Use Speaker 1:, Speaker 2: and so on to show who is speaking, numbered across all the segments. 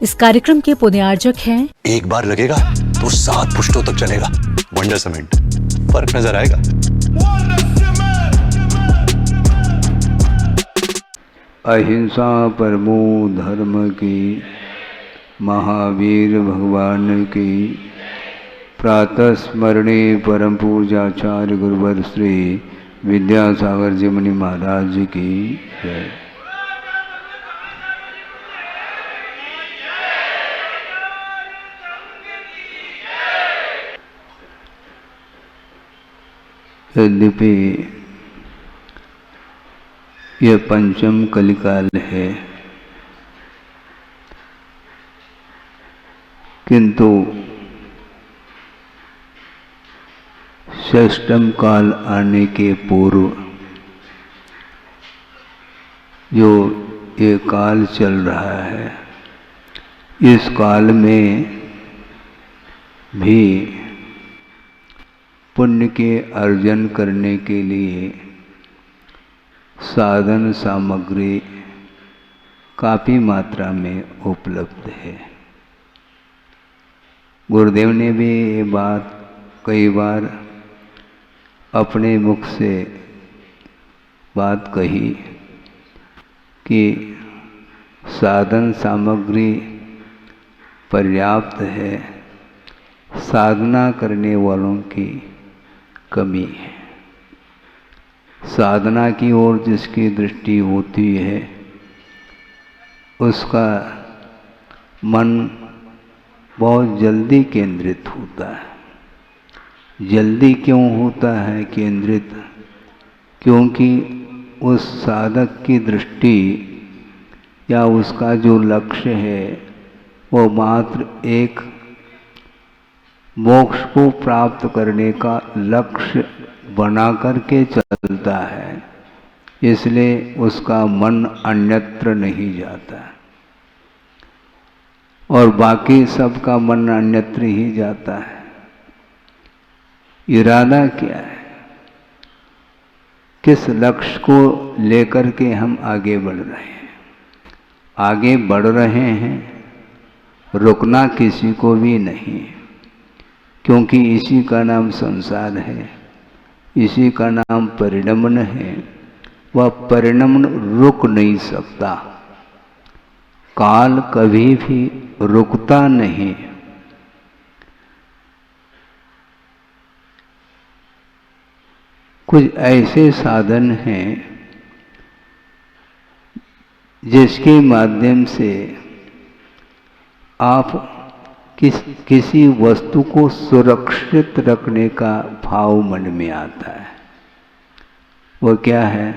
Speaker 1: इस कार्यक्रम के पुण्यार्जक हैं
Speaker 2: एक बार लगेगा तो 7 पुश्तों तक चलेगा। वंडर सीमेंट, फर्क नजर आएगा।
Speaker 3: अहिंसा परमो धर्म की, महावीर भगवान की प्रातः स्मरणे परम पूजाचार्य गुरुवर श्री विद्यासागर जी मुनि महाराज की जय। यद्यपि यह पंचम कलिकाल है, किंतु षष्ठम काल आने के पूर्व जो ये काल चल रहा है, इस काल में भी पुण्य के अर्जन करने के लिए साधन सामग्री काफ़ी मात्रा में उपलब्ध है। गुरुदेव ने भी ये बात कई बार अपने मुख से बात कही कि साधन सामग्री पर्याप्त है, साधना करने वालों की कमी है। साधना की ओर जिसकी दृष्टि होती है उसका मन बहुत जल्दी केंद्रित होता है। जल्दी क्यों होता है केंद्रित? क्योंकि उस साधक की दृष्टि या उसका जो लक्ष्य है वो मात्र एक मोक्ष को प्राप्त करने का लक्ष्य बना करके चलता है, इसलिए उसका मन अन्यत्र नहीं जाता और बाकी सबका मन अन्यत्र ही जाता है। इरादा क्या है? किस लक्ष्य को लेकर के हम आगे बढ़ रहे हैं? आगे बढ़ रहे हैं, रुकना किसी को भी नहीं, क्योंकि इसी का नाम संसार है, इसी का नाम परिणमन है। वह परिणमन रुक नहीं सकता, काल कभी भी रुकता नहीं। कुछ ऐसे साधन हैं जिसके माध्यम से आप किसी वस्तु को सुरक्षित रखने का भाव मन में आता है। वो क्या है?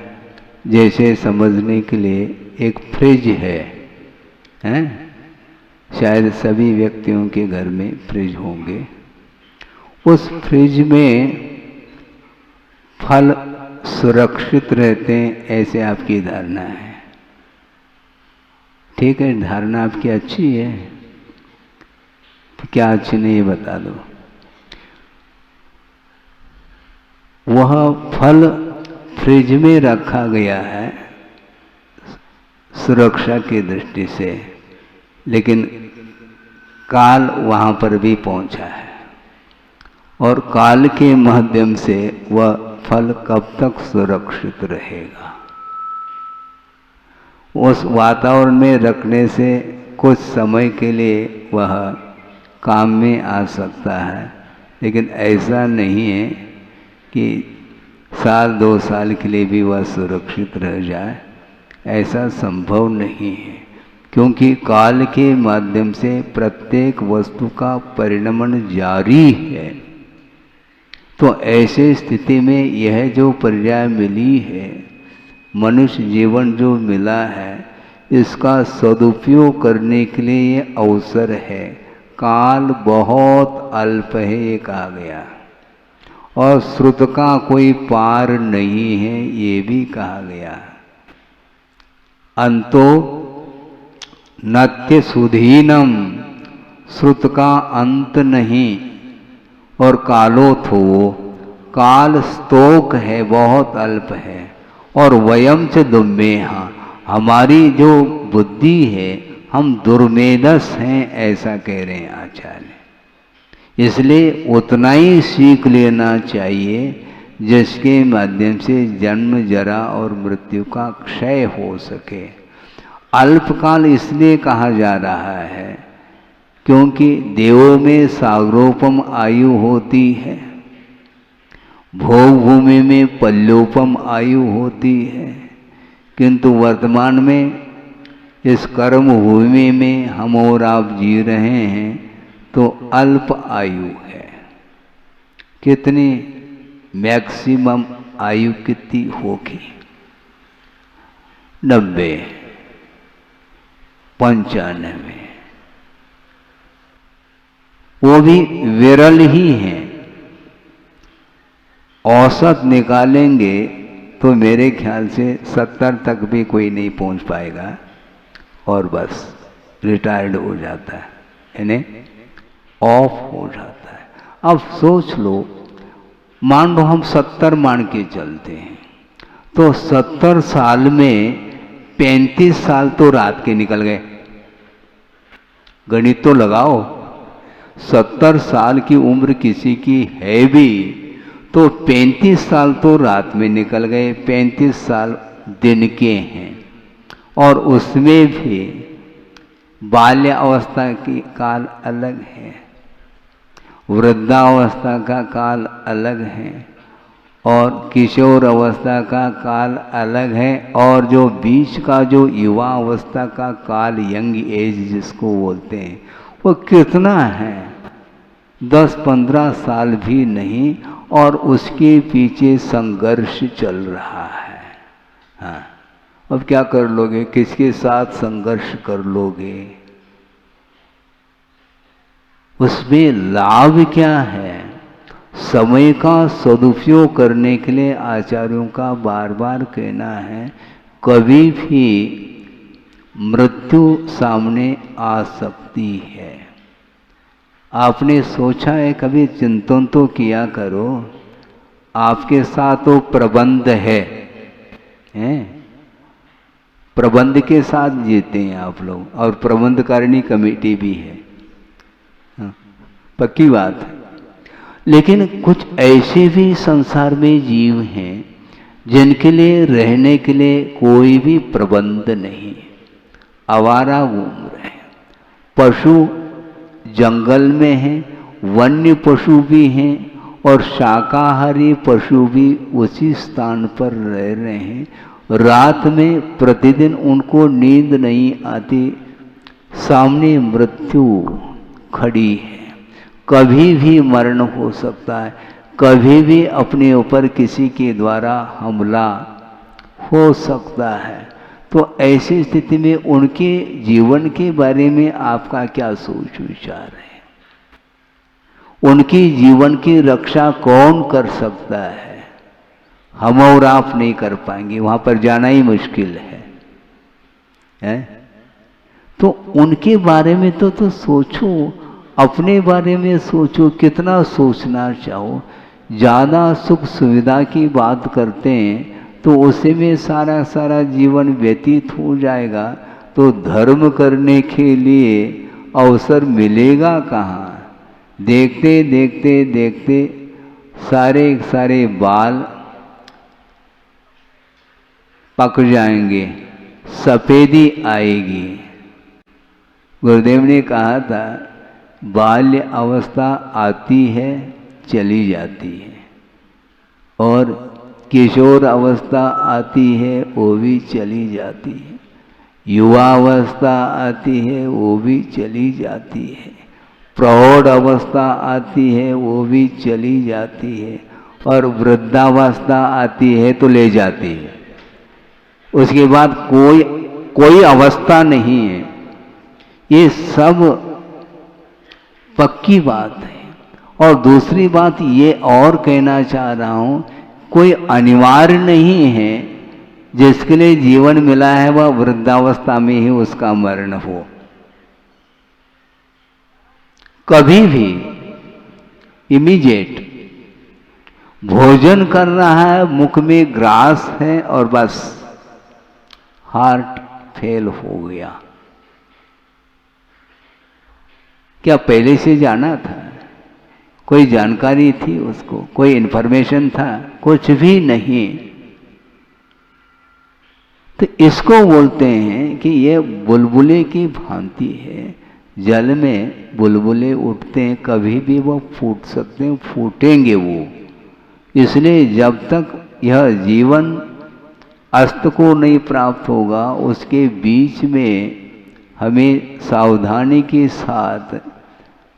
Speaker 3: जैसे समझने के लिए एक फ्रिज है, हैं? शायद सभी व्यक्तियों के घर में फ्रिज होंगे। उस फ्रिज में फल सुरक्षित रहते हैं, ऐसे आपकी धारणा है। ठीक है, धारणा आपकी अच्छी है, तो क्या अच्छी नहीं है बता दो। वह फल फ्रिज में रखा गया है सुरक्षा की दृष्टि से, लेकिन काल वहाँ पर भी पहुँचा है और काल के माध्यम से वह फल कब तक सुरक्षित रहेगा? उस वातावरण में रखने से कुछ समय के लिए वह काम में आ सकता है, लेकिन ऐसा नहीं है कि 1-2 साल के लिए भी वह सुरक्षित रह जाए। ऐसा संभव नहीं है, क्योंकि काल के माध्यम से प्रत्येक वस्तु का परिणमन जारी है। तो ऐसे स्थिति में यह जो पर्याय मिली है, मनुष्य जीवन जो मिला है, इसका सदुपयोग करने के लिए ये अवसर है। काल बहुत अल्प है, ये कहा गया, और श्रुत का कोई पार नहीं है, ये भी कहा गया। अंतो नत्य सुधीनम, श्रुत का अंत नहीं, और कालोथो, काल स्तोक है, बहुत अल्प है। और वयम च दुम्मेहा, हमारी जो बुद्धि है, हम दुर्मेधस हैं, ऐसा कह रहे हैं आचार्य। इसलिए उतना ही सीख लेना चाहिए जिसके माध्यम से जन्म जरा और मृत्यु का क्षय हो सके। अल्पकाल इसलिए कहा जा रहा है क्योंकि देवों में सागरोपम आयु होती है, भोग भूमि में पल्योपम आयु होती है, किंतु वर्तमान में इस कर्म भूमि में हम और आप जी रहे हैं तो अल्प आयु है। कितनी मैक्सिमम आयु कितनी होगी? 90, 95, वो भी विरल ही हैं। औसत निकालेंगे तो मेरे ख्याल से 70 तक भी कोई नहीं पहुंच पाएगा और बस रिटायर्ड हो जाता है, यानी ऑफ हो जाता है। अब सोच लो, मान लो हम 70 मान के चलते हैं तो 70 साल में 35 साल तो रात के निकल गए। गणित तो लगाओ, 70 साल की उम्र किसी की है भी तो 35 साल तो रात में निकल गए, 35 साल दिन के हैं। और उसमें भी बाल्य अवस्था की काल अलग है, वृद्धावस्था का काल अलग है और किशोर अवस्था का काल अलग है, और जो बीच का जो युवा अवस्था का काल, यंग एज जिसको बोलते हैं, वो कितना है? 10-15 साल भी नहीं, और उसके पीछे संघर्ष चल रहा है। हाँ, अब क्या कर लोगे? किसके साथ संघर्ष कर लोगे? उसमें लाभ क्या है? समय का सदुपयोग करने के लिए आचार्यों का बार बार कहना है, कभी भी मृत्यु सामने आ सकती है। आपने सोचा है, कभी चिंतन तो किया करो, आपके साथ तो प्रबंध है, प्रबंध के साथ जीते हैं आप लोग, और प्रबंधकारिणी कमेटी भी है, पक्की बात है। लेकिन कुछ ऐसे भी संसार में जीव हैं जिनके लिए रहने के लिए कोई भी प्रबंध नहीं, आवारा घूम रहे हैं। पशु जंगल में हैं, वन्य पशु भी हैं और शाकाहारी पशु भी उसी स्थान पर रह रहे हैं। रात में प्रतिदिन उनको नींद नहीं आती, सामने मृत्यु खड़ी है, कभी भी मरण हो सकता है, कभी भी अपने ऊपर किसी के द्वारा हमला हो सकता है। तो ऐसी स्थिति में उनके जीवन के बारे में आपका क्या सोच विचार है? उनकी जीवन की रक्षा कौन कर सकता है? हम और आप नहीं कर पाएंगे, वहां पर जाना ही मुश्किल है? तो उनके बारे में तो सोचो, अपने बारे में सोचो, कितना सोचना चाहो। ज़्यादा सुख सुविधा की बात करते हैं तो उसी में सारा जीवन व्यतीत हो जाएगा, तो धर्म करने के लिए अवसर मिलेगा कहाँ? देखते देखते देखते सारे बाल पक जाएंगे, सफेदी आएगी। गुरुदेव ने कहा था, बाल्य अवस्था आती है चली जाती है, और किशोर अवस्था आती है वो भी चली जाती है, युवा अवस्था आती है वो भी चली जाती है, प्रौढ़ अवस्था आती है वो भी चली जाती है, और वृद्धावस्था आती है तो ले जाती है। उसके बाद कोई अवस्था नहीं है। ये सब पक्की बात है। और दूसरी बात ये और कहना चाह रहा हूं, कोई अनिवार्य नहीं है जिसके लिए जीवन मिला है वह वृद्धावस्था में ही उसका मरण हो। कभी भी इमीडिएट भोजन कर रहा है, मुख में ग्रास है और बस हार्ट फेल हो गया, क्या पहले से जाना था? कोई जानकारी थी उसको? कोई इन्फॉर्मेशन था? कुछ भी नहीं। तो इसको बोलते हैं कि ये बुलबुले की भांति है। जल में बुलबुले उठते हैं, कभी भी वो फूट सकते हैं, फूटेंगे वो। इसलिए जब तक यह जीवन अस्त को नहीं प्राप्त होगा, उसके बीच में हमें सावधानी के साथ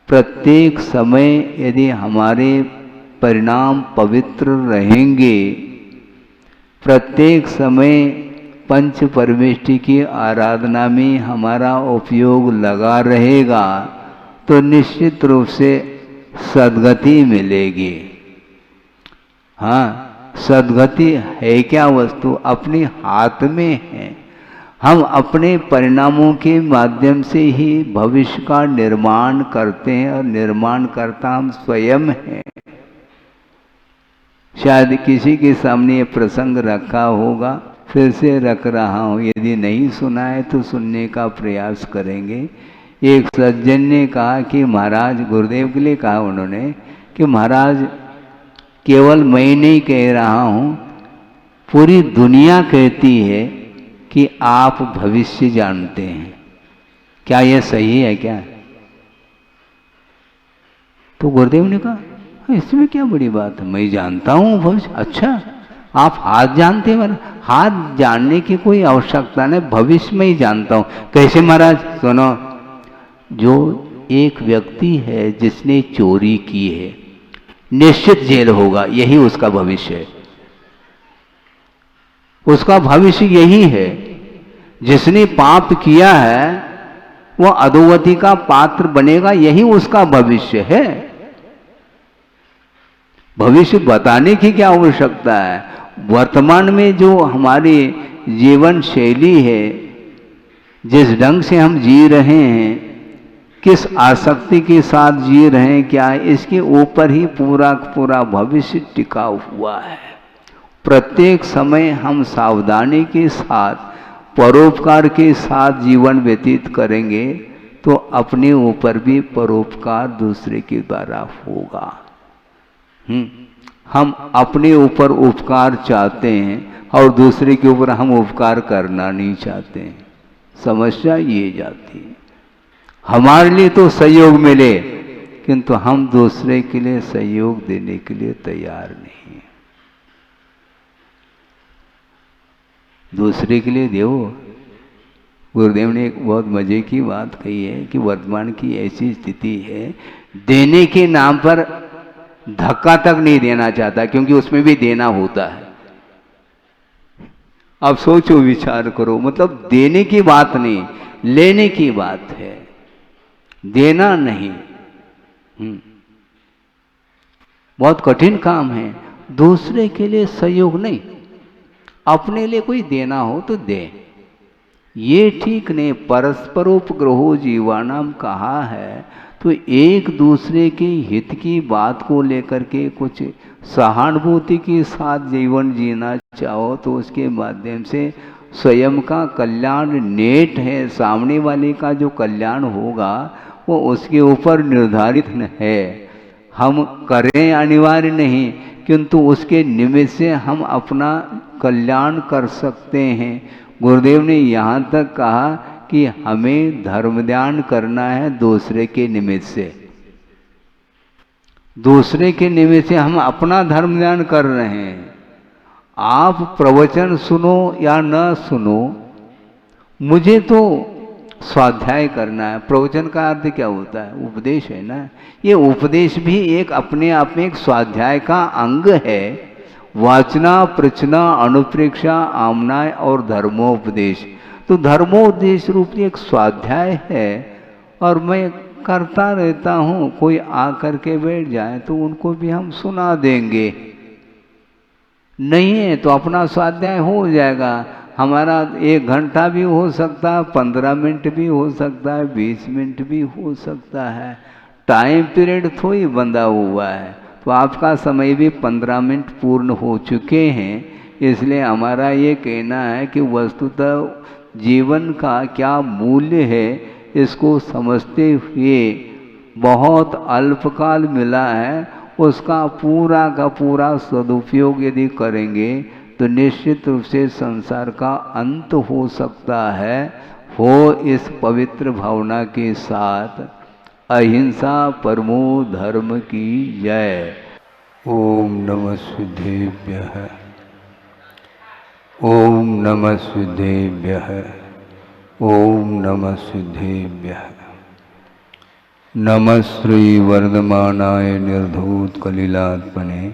Speaker 3: प्रत्येक समय यदि हमारे परिणाम पवित्र रहेंगे, प्रत्येक समय पंच परमेष्टि की आराधना में हमारा उपयोग लगा रहेगा, तो निश्चित रूप से सद्गति मिलेगी। हाँ, सद्गति है क्या वस्तु? अपने हाथ में है। हम अपने परिणामों के माध्यम से ही भविष्य का निर्माण करते हैं, और निर्माण करता हम स्वयं हैं। शायद किसी के सामने ये प्रसंग रखा होगा, फिर से रख रहा हूँ। यदि नहीं सुना है तो सुनने का प्रयास करेंगे। एक सज्जन ने कहा कि महाराज, गुरुदेव के लिए कहा उन्होंने कि महाराज, केवल मैं नहीं कह रहा हूँ, पूरी दुनिया कहती है कि आप भविष्य जानते हैं। क्या यह सही है क्या? तो गुरुदेव ने कहा, इसमें क्या बड़ी बात है, मैं जानता हूँ भविष्य। अच्छा, आप हाथ जानते हैं? हाथ जानने की कोई आवश्यकता नहीं, भविष्य में ही जानता हूँ। कैसे महाराज? सुनो, जो एक व्यक्ति है जिसने चोरी की है, निश्चित जेल होगा, यही उसका भविष्य है। उसका भविष्य यही है। जिसने पाप किया है वह अधोगति का पात्र बनेगा, यही उसका भविष्य है। भविष्य बताने की क्या आवश्यकता है? वर्तमान में जो हमारी जीवन शैली है, जिस ढंग से हम जी रहे हैं, किस आसक्ति के साथ जी रहे हैं, क्या इसके ऊपर ही पूरा पूरा भविष्य टिका हुआ है। प्रत्येक समय हम सावधानी के साथ, परोपकार के साथ जीवन व्यतीत करेंगे तो अपने ऊपर भी परोपकार दूसरे के द्वारा होगा। हम अपने ऊपर उपकार चाहते हैं और दूसरे के ऊपर हम उपकार करना नहीं चाहते हैं। समस्या ये जाती है। हमारे लिए तो सहयोग मिले, किंतु हम दूसरे के लिए सहयोग देने के लिए तैयार नहीं। दूसरे के लिए दो। गुरुदेव ने एक बहुत मजे की बात कही है कि वर्तमान की ऐसी स्थिति है, देने के नाम पर धक्का तक नहीं देना चाहता, क्योंकि उसमें भी देना होता है। अब सोचो, विचार करो, मतलब देने की बात नहीं, लेने की बात है, देना नहीं। बहुत कठिन काम है। दूसरे के लिए सहयोग नहीं, अपने लिए कोई देना हो तो दे, ये ठीक नहीं। परस्परोपग्रहो जीवानाम कहा है, तो एक दूसरे के हित की बात को लेकर के कुछ सहानुभूति के साथ जीवन जीना चाहो तो उसके माध्यम से स्वयं का कल्याण नेट है। सामने वाले का जो कल्याण होगा वो उसके ऊपर निर्धारित है। हम करें अनिवार्य नहीं, किंतु उसके निमित्त से हम अपना कल्याण कर सकते हैं। गुरुदेव ने यहाँ तक कहा कि हमें धर्म ध्यान करना है दूसरे के निमित्त से। दूसरे के निमित्त से हम अपना धर्म ध्यान कर रहे हैं। आप प्रवचन सुनो या न सुनो, मुझे तो स्वाध्याय करना है। प्रवचन का अर्थ क्या होता है? उपदेश है ना। ये उपदेश भी एक अपने आप में एक स्वाध्याय का अंग है। वाचना, प्रचना, अनुप्रेक्षा, आमनाय और धर्मोपदेश, तो धर्मोपदेश रूप एक स्वाध्याय है। और मैं करता रहता हूँ, कोई आकर के बैठ जाए तो उनको भी हम सुना देंगे। नहीं है तो अपना स्वाध्याय हो जाएगा। हमारा 1 घंटा भी हो सकता है, 15 मिनट भी हो सकता है, 20 मिनट भी हो सकता है। टाइम पीरियड थोड़ी बंधा हुआ है। तो आपका समय भी 15 मिनट पूर्ण हो चुके हैं। इसलिए हमारा ये कहना है कि वस्तुतः जीवन का क्या मूल्य है, इसको समझते हुए बहुत अल्पकाल मिला है, उसका पूरा का पूरा सदुपयोग यदि करेंगे तो निश्चित रूप से संसार का अंत हो सकता है। हो इस पवित्र भावना के साथ अहिंसा परमो धर्म की जय। ओम नमः सिद्धेभ्यः। ओम नमः सिद्धेभ्यः। ओम नमः सिद्धेभ्यः। नमः श्री वर्धमानाय निर्धूत कलिलात्मने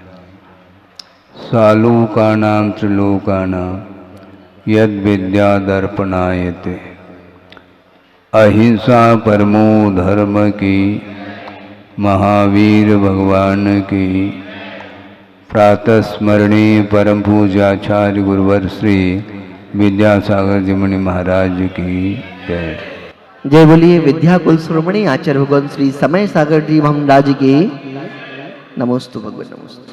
Speaker 3: सालोकानां त्रिलोकानां यद विद्या दर्पणायते। अहिंसा परमो धर्म की महावीर भगवान की प्रातः स्मरणी परम पूजाचार्य गुरुवर श्री विद्यासागर जी मुनि महाराज की जय।
Speaker 4: जय बोलिए विद्याकुल शिरोमणि आचार्य भगवान श्री समय सागर जी महाराज की नमोस्तु भगवान नमोस्तु।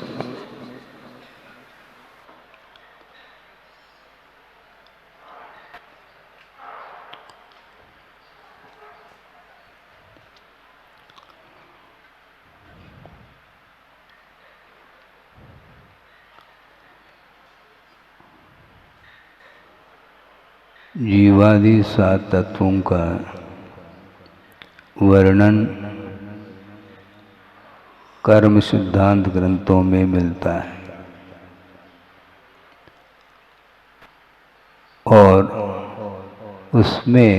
Speaker 3: जीवादि 7 तत्वों का वर्णन कर्म सिद्धांत ग्रंथों में मिलता है और उसमें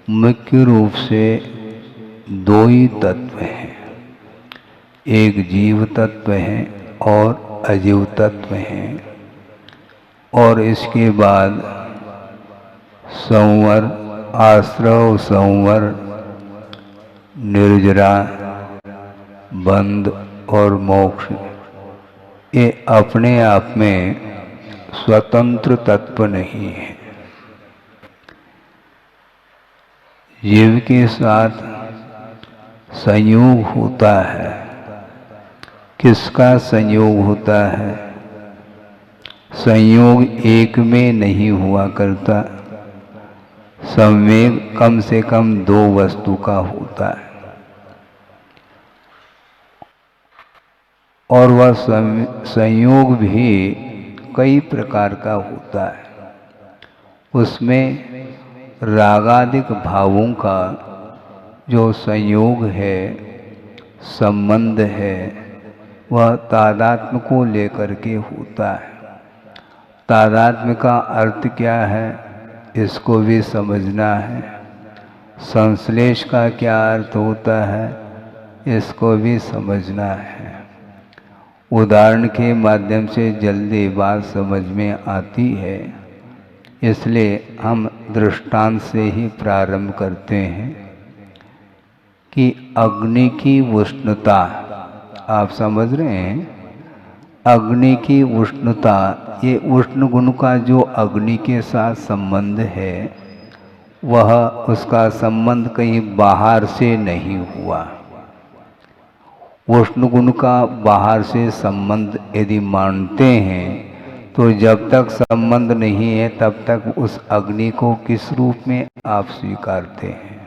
Speaker 3: मुख्य रूप से 2 ही तत्व हैं, एक जीव तत्व है और अजीव तत्व है। और इसके बाद संवर, आश्रव, संवर, निर्जरा, बंध और मोक्ष, ये अपने आप में स्वतंत्र तत्व नहीं है। जीव के साथ संयोग होता है। किसका संयोग होता है? संयोग एक में नहीं हुआ करता, संवेग कम से कम 2 वस्तु का होता है और वह संयोग भी कई प्रकार का होता है। उसमें रागादिक भावों का जो संयोग है, संबंध है, वह तादात्म्य को लेकर के होता है। तादात्म्य का अर्थ क्या है, इसको भी समझना है। संश्लेष का क्या अर्थ होता है, इसको भी समझना है। उदाहरण के माध्यम से जल्दी बात समझ में आती है, इसलिए हम दृष्टांत से ही प्रारंभ करते हैं कि अग्नि की उष्णता, आप समझ रहे हैं, अग्नि की उष्णता, ये उष्ण गुण का जो अग्नि के साथ संबंध है, वह उसका संबंध कहीं बाहर से नहीं हुआ। उष्ण गुण का बाहर से संबंध यदि मानते हैं तो जब तक संबंध नहीं है तब तक उस अग्नि को किस रूप में आप स्वीकारते हैं?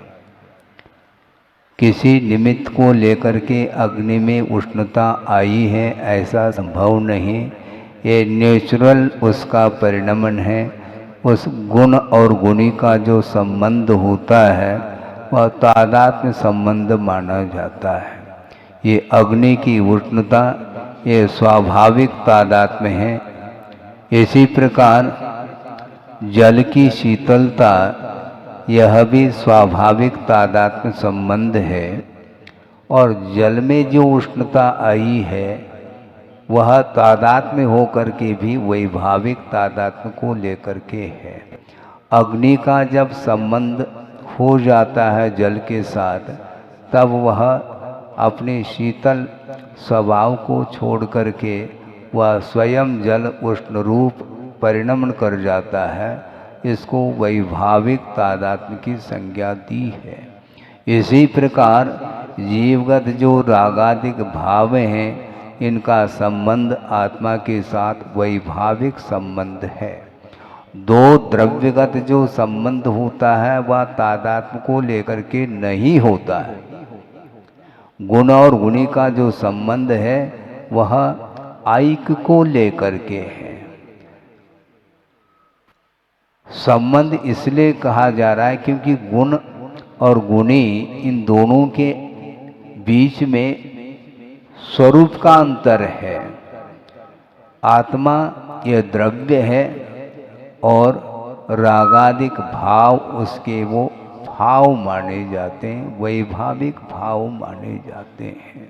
Speaker 3: किसी निमित्त को लेकर के अग्नि में उष्णता आई है ऐसा संभव नहीं। ये नेचुरल उसका परिणमन है। उस गुण और गुणी का जो संबंध होता है वह तादात्म्य संबंध माना जाता है। ये अग्नि की उष्णता ये स्वाभाविक तादात्म्य है। इसी प्रकार जल की शीतलता यह भी स्वाभाविक तादात्म्य संबंध है और जल में जो उष्णता आई है वह तादात्म्य होकर के भी वैभाविक तादात्म्य को लेकर के है। अग्नि का जब संबंध हो जाता है जल के साथ तब वह अपने शीतल स्वभाव को छोड़ करके वह स्वयं जल उष्ण रूप परिणमन कर जाता है। इसको वैभाविक तादात्म्य की संज्ञा दी है। इसी प्रकार जीवगत जो रागादिक भाव हैं इनका संबंध आत्मा के साथ वैभाविक संबंध है। दो द्रव्यगत जो संबंध होता है वह तादात्म्य को लेकर के नहीं होता है। गुण और गुणी का जो संबंध है वह आइक को लेकर के है। संबंध इसलिए कहा जा रहा है क्योंकि गुण और गुणी इन दोनों के बीच में स्वरूप का अंतर है। आत्मा यह द्रव्य है और रागादिक भाव उसके वो भाव माने जाते हैं, वैभाविक भाव माने जाते हैं।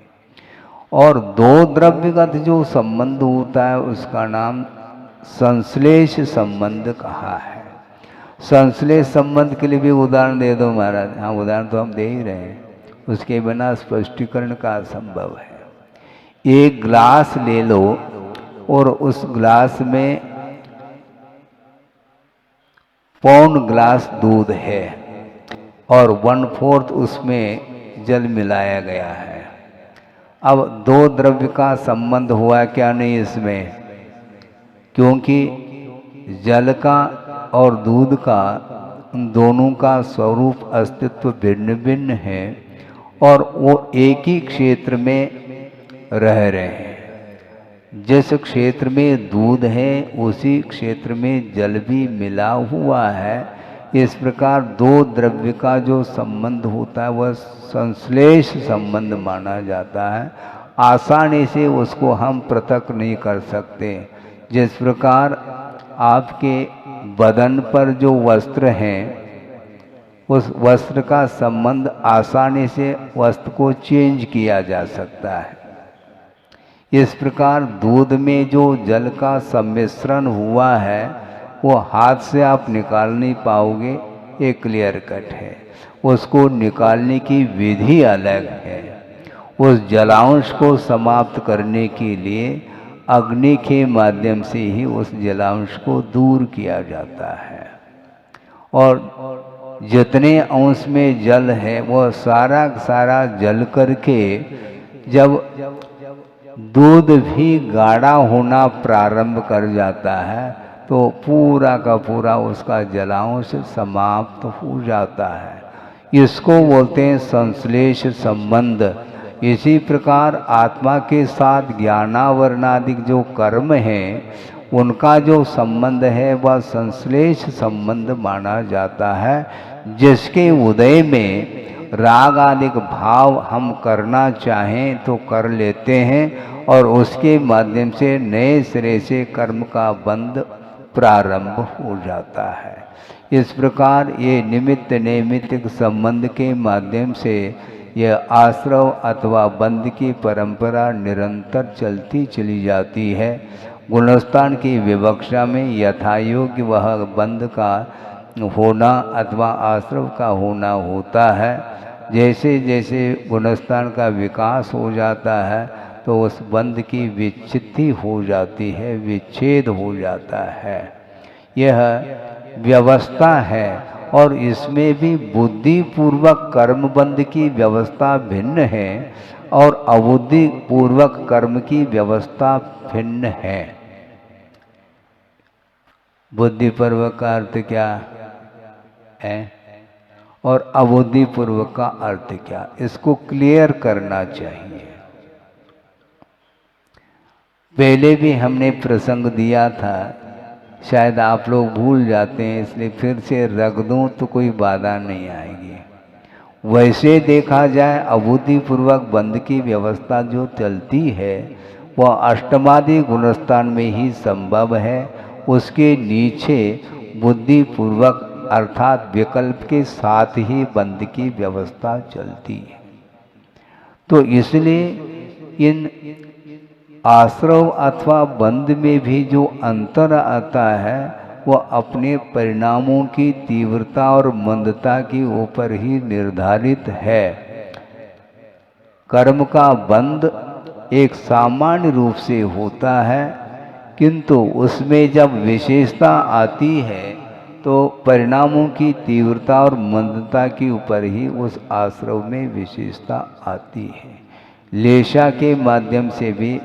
Speaker 3: और दो द्रव्यगत जो संबंध होता है उसका नाम संश्लेष संबंध कहा है। संश्लेष संबंध के लिए भी उदाहरण दे दो महाराज। हाँ, उदाहरण तो हम दे ही रहे हैं, उसके बिना स्पष्टीकरण का असंभव है। एक ग्लास ले लो और उस ग्लास में पौन ग्लास दूध है और 1/4 उसमें जल मिलाया गया है। अब दो द्रव्य का संबंध हुआ क्या नहीं इसमें, क्योंकि जल का और दूध का उन दोनों का स्वरूप अस्तित्व भिन्न भिन्न है और वो एक ही क्षेत्र में रह रहे हैं। जिस क्षेत्र में दूध है उसी क्षेत्र में जल भी मिला हुआ है। इस प्रकार दो द्रव्य का जो संबंध होता है वह संश्लेष संबंध माना जाता है। आसानी से उसको हम पृथक नहीं कर सकते। जिस प्रकार आपके बदन पर जो वस्त्र हैं उस वस्त्र का संबंध आसानी से वस्त्र को चेंज किया जा सकता है, इस प्रकार दूध में जो जल का सम्मिश्रण हुआ है वो हाथ से आप निकाल नहीं पाओगे, ये क्लियर कट है। उसको निकालने की विधि अलग है। उस जलांश को समाप्त करने के लिए अग्नि के माध्यम से ही उस जलांश को दूर किया जाता है। और जितने अंश में जल है वह सारा सारा जल करके जब दूध भी गाढ़ा होना प्रारंभ कर जाता है तो पूरा का पूरा उसका जलांश समाप्त हो जाता है। इसको बोलते हैं संश्लेष संबंध। इसी प्रकार आत्मा के साथ ज्ञानावरणादिक जो कर्म हैं उनका जो संबंध है वह संश्लेष संबंध माना जाता है, जिसके उदय में राग आदि भाव हम करना चाहें तो कर लेते हैं और उसके माध्यम से नए सिरे से कर्म का बंध प्रारंभ हो जाता है। इस प्रकार ये निमित्त नैमित्तिक संबंध के माध्यम से यह आश्रव अथवा बंध की परंपरा निरंतर चलती चली जाती है। गुणस्थान की विवक्षा में यथायोग्य वह बंध का होना अथवा आश्रव का होना होता है। जैसे जैसे गुणस्थान का विकास हो जाता है तो उस बंध की विच्छित्ति हो जाती है, विच्छेद हो जाता है। यह व्यवस्था है और इसमें भी बुद्धि पूर्वक कर्म बंध की व्यवस्था भिन्न है और अबुद्धि पूर्वक कर्म की व्यवस्था भिन्न है। बुद्धि पूर्वक का अर्थ क्या है और अबुद्धि पूर्वक का अर्थ क्या, इसको क्लियर करना चाहिए। पहले भी हमने प्रसंग दिया था, शायद आप लोग भूल जाते हैं, इसलिए फिर से रख दूं तो कोई बाधा नहीं आएगी। वैसे देखा जाए अबुद्धि पूर्वक बंध की व्यवस्था जो चलती है वह अष्टमादि गुणस्थान में ही संभव है। उसके नीचे बुद्धि पूर्वक अर्थात विकल्प के साथ ही बंध की व्यवस्था चलती है। तो इसलिए इन आश्रव अथवा बंध में भी जो अंतर आता है वह अपने परिणामों की तीव्रता और मंदता के ऊपर ही निर्धारित है। कर्म का बंध एक सामान्य रूप से होता है, किंतु उसमें जब विशेषता आती है तो परिणामों की तीव्रता और मंदता के ऊपर ही उस आश्रव में विशेषता आती है। लेशा के माध्यम से भी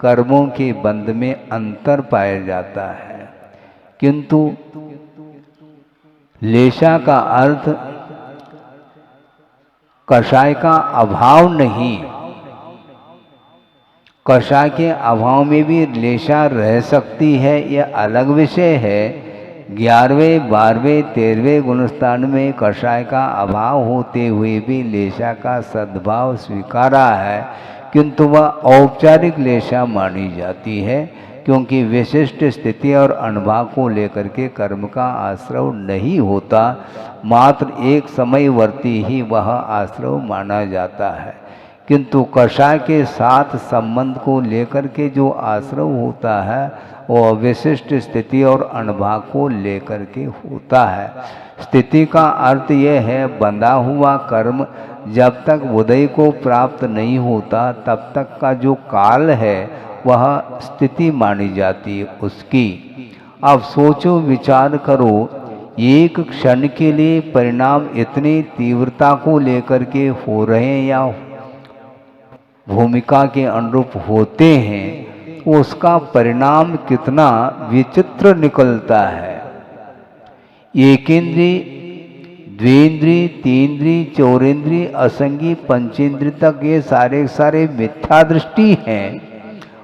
Speaker 3: कर्मों के बंध में अंतर पाया जाता है, किंतु लेशा का अर्थ कषाय का अभाव नहीं, कषाय के अभाव में भी लेशा रह सकती है, यह अलग विषय है। 11वें 12वें 13वें गुणस्थान में कषाय का अभाव होते हुए भी लेशा का सद्भाव स्वीकारा है, किंतु वह औपचारिक लेशा मानी जाती है, क्योंकि विशिष्ट स्थिति और अनुभव को लेकर के कर्म का आश्रव नहीं होता, मात्र एक समयवर्ती ही वह आश्रव माना जाता है। किंतु कषाय के साथ संबंध को लेकर के जो आश्रव होता है वह विशिष्ट स्थिति और अनुभव को लेकर के होता है। स्थिति का अर्थ यह है बंधा हुआ कर्म जब तक उदय को प्राप्त नहीं होता तब तक का जो काल है वह स्थिति मानी जाती है उसकी। अब सोचो विचार करो, एक क्षण के लिए परिणाम इतनी तीव्रता को लेकर के हो रहे हैं या भूमिका के अनुरूप होते हैं, उसका परिणाम कितना विचित्र निकलता है। एकेंद्रीय, द्विंद्रीय, तीन्द्रीय, चौरेंद्रीय, असंगी, पंचेंद्रीय तक ये सारे मिथ्या दृष्टि हैं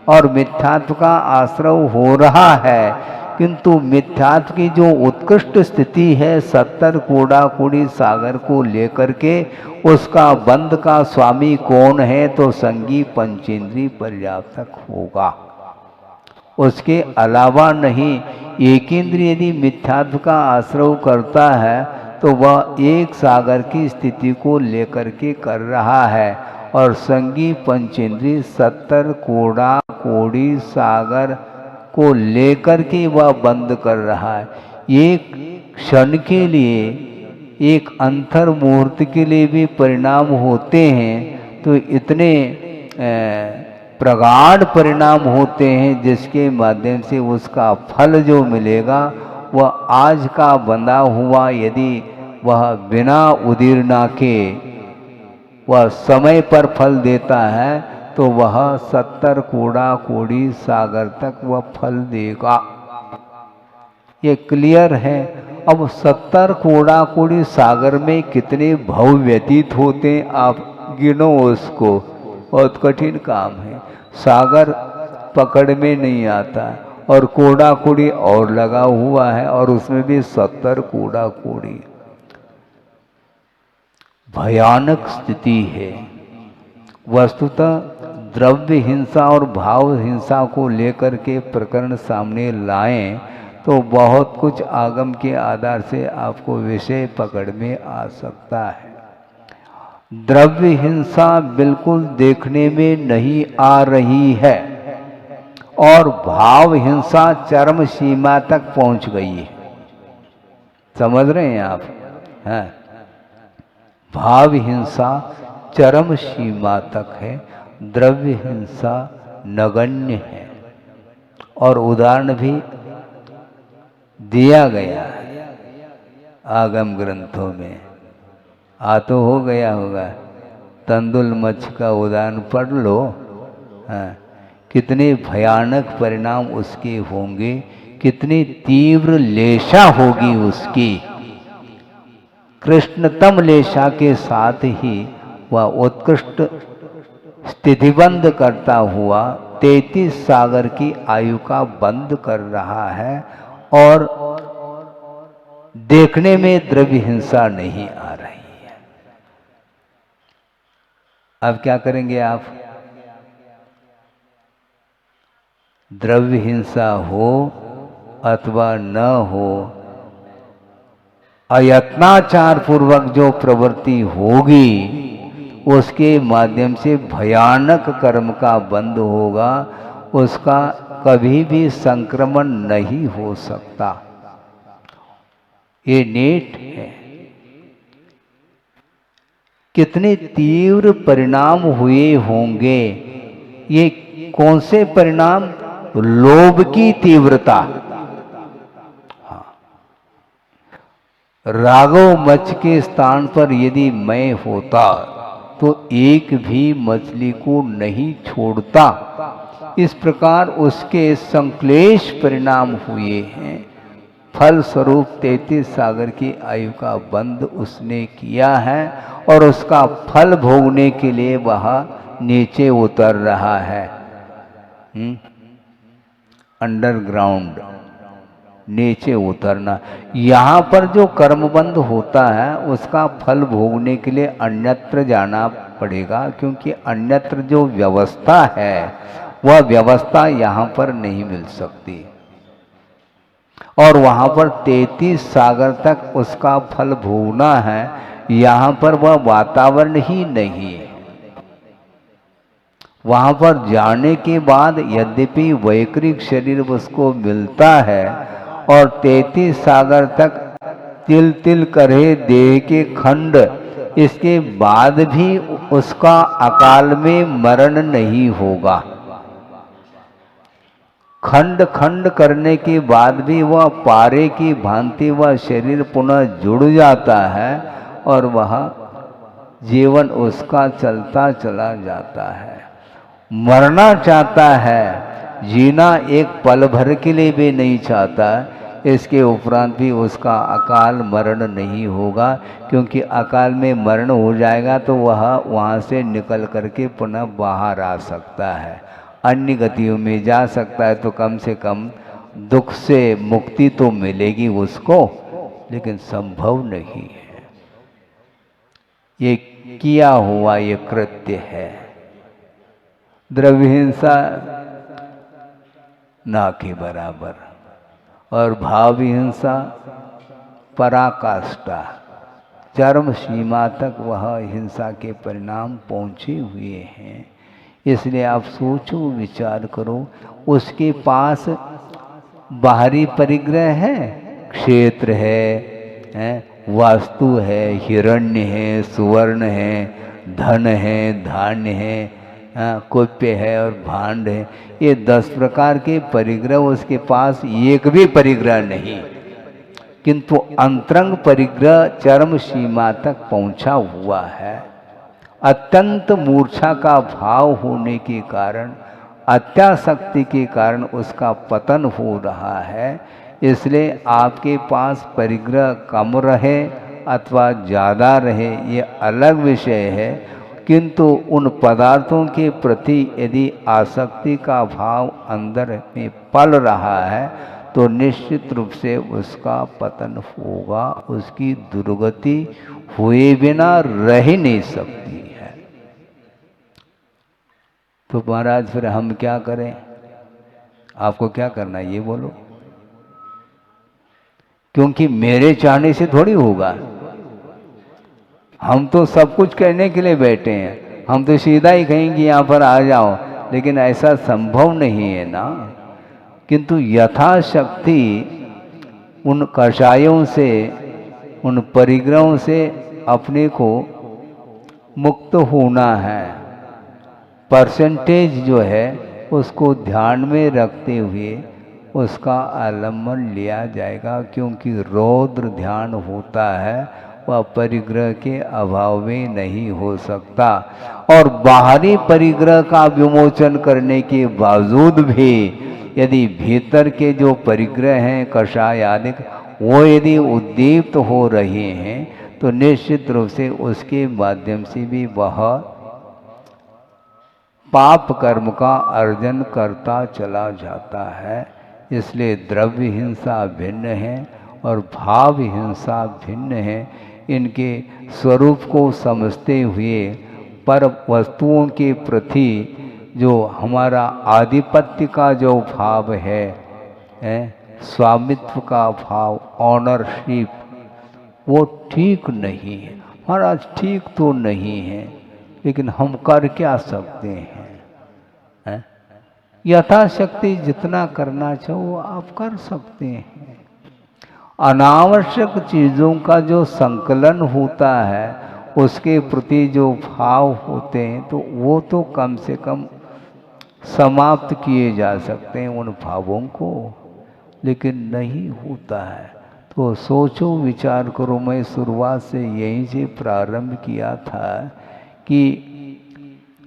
Speaker 3: और मिथ्यात्व का आश्रव हो रहा है, किंतु मिथ्यात्व की जो उत्कृष्ट स्थिति है 70 कूड़ा कूड़ी सागर को लेकर के उसका बंध का स्वामी कौन है, तो संगी पंचेंद्रीय पर्याप्तक होगा, उसके अलावा नहीं। एक इंद्रिय यदि मिथ्यात्व का आश्रव करता है तो वह एक सागर की स्थिति को लेकर के कर रहा है और संगी पंचेंद्रीय 70 कूड़ा कूड़ी सागर को लेकर के वह बंद कर रहा है। एक क्षण के लिए, एक अंतर मुहूर्त के लिए भी परिणाम होते हैं, तो इतने प्रगाढ़ परिणाम होते हैं जिसके माध्यम से उसका फल जो मिलेगा वह आज का बंधा हुआ यदि वह बिना उदीर्णा के वह समय पर फल देता है तो वह 70 कूड़ा कूड़ी सागर तक वह फल देगा। ये क्लियर है। अब 70 कूड़ा कूड़ी सागर में कितने भव व्यतीत होते हैं आप गिनो उसको, बहुत कठिन काम है। सागर पकड़ में नहीं आता और कूड़ा कूड़ी और लगा हुआ है और उसमें भी 70 कूड़ा कूड़ी, भयानक स्थिति है। वस्तुतः द्रव्य हिंसा और भाव हिंसा को लेकर के प्रकरण सामने लाएं तो बहुत कुछ आगम के आधार से आपको विषय पकड़ में आ सकता है। द्रव्य हिंसा बिल्कुल देखने में नहीं आ रही है और भाव हिंसा चरम सीमा तक पहुंच गई है। समझ रहे हैं आप? हैं? भाव हिंसा चरम सीमा तक है, द्रव्य हिंसा नगण्य है। और उदाहरण भी दिया गया है आगम ग्रंथों में, आ तो हो गया होगा। तंदुल मच्छ का उदाहरण पढ़ लो, हाँ, कितने भयानक परिणाम उसके होंगे, कितनी तीव्र लेशा होगी उसकी। कृष्णतम लेशा के साथ ही वह उत्कृष्ट स्थितिबंध करता हुआ 33 सागर की आयु का बंद कर रहा है और देखने में द्रव्य हिंसा नहीं आ रही है। अब क्या करेंगे आप? द्रव्य हिंसा हो अथवा न हो, अयत्नाचार पूर्वक जो प्रवृत्ति होगी उसके माध्यम से भयानक कर्म का बंध होगा, उसका कभी भी संक्रमण नहीं हो सकता। ये नेट है। कितने तीव्र परिणाम हुए होंगे। ये कौन से परिणाम? लोभ की तीव्रता। राघव मच्छ के स्थान पर यदि मैं होता तो एक भी मछली को नहीं छोड़ता। इस प्रकार उसके संक्लेश परिणाम हुए हैं। फल स्वरूप 33 सागर की आयु का बंध उसने किया है और उसका फल भोगने के लिए वह नीचे उतर रहा है। अंडरग्राउंड, नीचे उतरना। यहाँ पर जो कर्मबंध होता है उसका फल भोगने के लिए अन्यत्र जाना पड़ेगा, क्योंकि अन्यत्र जो व्यवस्था है वह व्यवस्था यहाँ पर नहीं मिल सकती। और वहाँ पर 33 सागर तक उसका फल भोगना है, यहाँ पर वह वातावरण ही नहीं है। वहाँ पर जाने के बाद यद्यपि वैकृत शरीर उसको मिलता है और 33 सागर तक तिल तिल करे देह के खंड, इसके बाद भी उसका अकाल में मरण नहीं होगा। खंड खंड करने के बाद भी वह पारे की भांति वह शरीर पुनः जुड़ जाता है और वह जीवन उसका चलता चला जाता है। मरना चाहता है, जीना एक पल भर के लिए भी नहीं चाहता। इसके उपरांत भी उसका अकाल मरण नहीं होगा, क्योंकि अकाल में मरण हो जाएगा तो वह वहाँ से निकल करके पुनः बाहर आ सकता है, अन्य गतियों में जा सकता है, तो कम से कम दुख से मुक्ति तो मिलेगी उसको, लेकिन संभव नहीं है। ये किया हुआ ये कृत्य है। द्रव्य हिंसा ना के बराबर और भाव हिंसा पराकाष्ठा, चरम सीमा तक वह हिंसा के परिणाम पहुँचे हुए हैं। इसलिए आप सोचो, विचार करो, उसके पास बाहरी परिग्रह है, क्षेत्र है, वास्तु है, हिरण्य है, सुवर्ण है, धन है, धान्य है, कुप्य है और भांड है। ये 10 प्रकार के परिग्रह उसके पास एक भी परिग्रह नहीं, किंतु अंतरंग परिग्रह चरम सीमा तक पहुंचा हुआ है। अत्यंत मूर्छा का भाव होने के कारण, अत्यासक्ति के कारण उसका पतन हो रहा है। इसलिए आपके पास परिग्रह कम रहे अथवा ज़्यादा रहे ये अलग विषय है, किंतु उन पदार्थों के प्रति यदि आसक्ति का भाव अंदर में पल रहा है तो निश्चित रूप से उसका पतन होगा, उसकी दुर्गति हुए बिना रह ही नहीं सकती है। तो महाराज फिर हम क्या करें? आपको क्या करना है ये बोलो, क्योंकि मेरे चाहने से थोड़ी होगा। हम तो सब कुछ कहने के लिए बैठे हैं, हम तो सीधा ही कहेंगे यहाँ पर आ जाओ, लेकिन ऐसा संभव नहीं है ना। किंतु यथाशक्ति उन कषायों से, उन परिग्रहों से अपने को मुक्त होना है। परसेंटेज जो है उसको ध्यान में रखते हुए उसका आलम्बन लिया जाएगा, क्योंकि रौद्र ध्यान होता है वह परिग्रह के अभाव में नहीं हो सकता। और बाहरी परिग्रह का विमोचन करने के बावजूद भी यदि भीतर के जो परिग्रह हैं कषाय आदि, वो यदि उद्दीप्त हो रहे हैं तो निश्चित रूप से उसके माध्यम से भी वह पाप कर्म का अर्जन करता चला जाता है। इसलिए द्रव्य हिंसा भिन्न है और भाव हिंसा भिन्न है। इनके स्वरूप को समझते हुए पर वस्तुओं के प्रति जो हमारा आधिपत्य का जो भाव है, स्वामित्व का भाव, ऑनरशिप, वो ठीक नहीं है। महाराज ठीक तो नहीं है, लेकिन हम कर क्या सकते हैं? यथाशक्ति जितना करना चाहो आप कर सकते हैं। अनावश्यक चीज़ों का जो संकलन होता है, उसके प्रति जो भाव होते हैं, तो वो तो कम से कम समाप्त किए जा सकते हैं उन भावों को, लेकिन नहीं होता है। तो सोचो, विचार करो। मैं शुरुआत से यहीं से प्रारंभ किया था कि